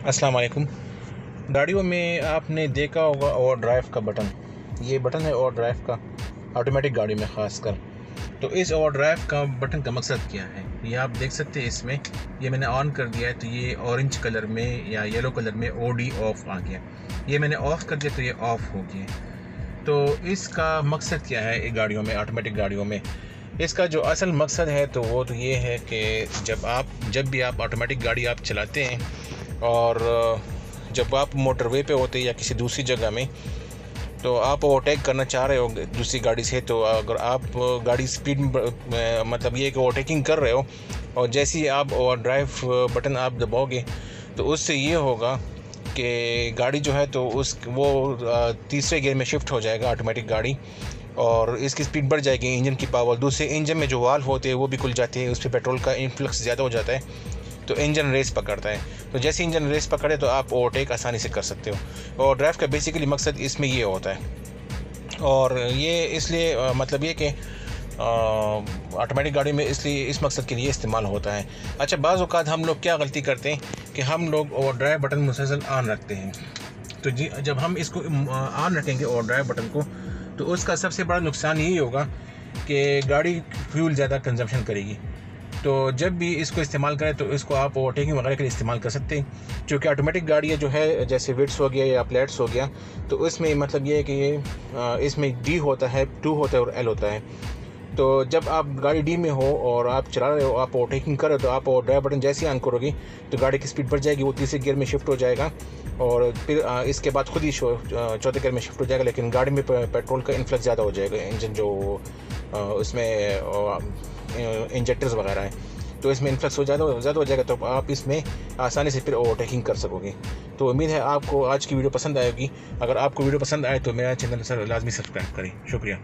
अस्सलाम वालेकुम। गाड़ियों में आपने देखा होगा ओवर ड्राइव का बटन, ये बटन है ओवर ड्राइव का, ऑटोमेटिक गाड़ी में ख़ास कर। तो इस ओवर ड्राइव का बटन का मकसद क्या है, ये आप देख सकते हैं। इसमें ये मैंने ऑन कर दिया है तो ये ऑरेंज कलर में या येलो कलर में OD ऑफ आ गया। ये मैंने ऑफ़ कर दिया तो ये ऑफ़ हो गया। तो इसका मकसद क्या है ये गाड़ियों में, ऑटोमेटिक गाड़ियों में? इसका जो असल मकसद है तो वो तो ये है कि जब भी आप ऑटोमेटिक गाड़ी आप चलाते हैं और जब आप मोटरवे पे होते हैं या किसी दूसरी जगह में, तो आप ओवरटेक करना चाह रहे हो दूसरी गाड़ी से, तो अगर आप गाड़ी स्पीड मतलब ये कि ओवरटेकिंग कर रहे हो और जैसे ही आप ओवर ड्राइव बटन आप दबाओगे तो उससे ये होगा कि गाड़ी जो है तो वो तीसरे गियर में शिफ्ट हो जाएगा ऑटोमेटिक गाड़ी, और इसकी स्पीड बढ़ जाएगी, इंजन की पावर। दूसरे इंजन में जो वाल्व होते हैं वो भी खुल जाते हैं, उस पर पेट्रोल का इन्फ्लक्स ज़्यादा हो जाता है तो इंजन रेस पकड़ता है। तो जैसे इंजन रेस पकड़े तो आप ओवरटेक आसानी से कर सकते हो। और ड्राइव का बेसिकली मकसद इसमें ये होता है, और ये इसलिए मतलब ये कि ऑटोमेटिक गाड़ी में इसलिए इस मकसद के लिए इस्तेमाल होता है। अच्छा, बाज़ औक़ात हम लोग क्या गलती करते हैं कि हम लोग ओवर ड्राइव बटन मुसलसल ऑन रखते हैं। तो जब हम इसको ऑन रखेंगे ओवर ड्राइव बटन को, तो उसका सबसे बड़ा नुकसान यही होगा कि गाड़ी फ्यूल ज़्यादा कंजम्पशन करेगी। तो जब भी इसको इस्तेमाल करें तो इसको आप ओवरटेकिंग वगैरह के लिए इस्तेमाल कर सकते हैं। क्योंकि ऑटोमेटिक गाड़ियाँ जो है जैसे विट्स हो गया या प्लेट्स हो गया, तो इसमें मतलब ये है कि ये इसमें D होता है, 2 होता है और L होता है। तो जब आप गाड़ी D में हो और आप चला रहे हो, आप ओवरटेकिंग कर रहे हो, तो आप ड्राइव बटन जैसे ही ऑन करोगे तो गाड़ी की स्पीड बढ़ जाएगी, वो तीसरे गियर में शिफ्ट हो जाएगा और फिर इसके बाद खुद ही चौथे गियर में शिफ्ट हो जाएगा। लेकिन गाड़ी में पेट्रोल का इन्फ्लक्स ज़्यादा हो जाएगा, इंजन जो उसमें इंजेक्टर्स वगैरह हैं, तो इसमें इन्फ्लक्स ज़्यादा हो जाएगा, तो आप इसमें आसानी से फिर ओवरटेकिंग कर सकोगे। तो उम्मीद है आपको आज की वीडियो पसंद आएगी। अगर आपको वीडियो पसंद आए तो मेरा चैनल सर लाजमी सब्सक्राइब करें। शुक्रिया।